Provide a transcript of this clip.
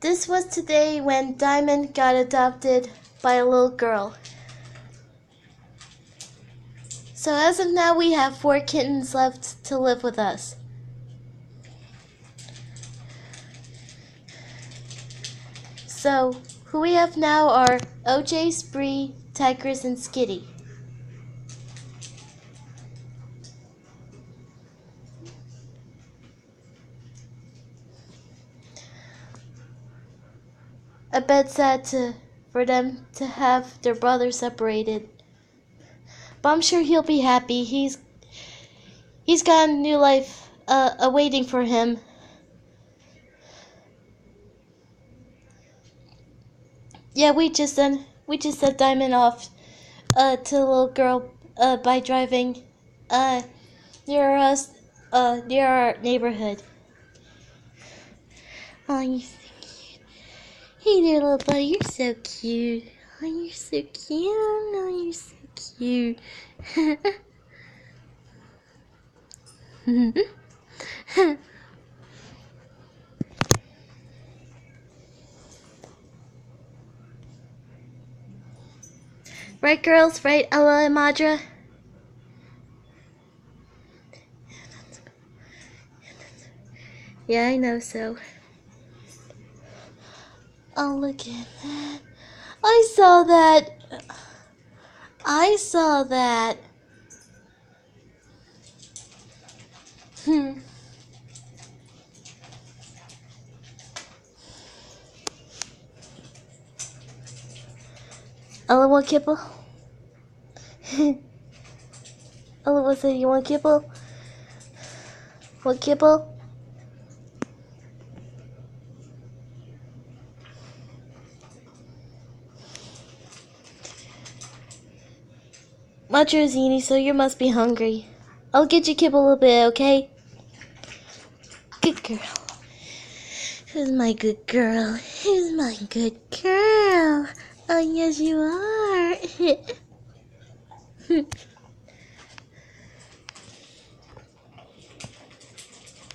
This was today when Diamond got adopted by a little girl. So as of now, we have 4 kittens left to live with us. So who we have now are OJ, Spree, Tigress, and Skitty. I bet sad for them to have their brother separated. But I'm sure he'll be happy. He's got a new life awaiting for him. Yeah, we just sent Diamond off to the little girl by driving near us near our neighborhood. Oh, you're so cute. Hey there, little buddy, you're so cute. Oh, you're so cute. Oh, you're so cute. Right, girls? Right, Ella and Madra? Yeah, I know so. Oh, look at that. I saw that. I saw that. Ella, want kibble? Ella, what's it? You want kibble? Want kibble? Madra Zini, so you must be hungry. I'll get you kibble a little bit, okay? Good girl. Who's my good girl? Who's my good girl? Oh, yes, you are.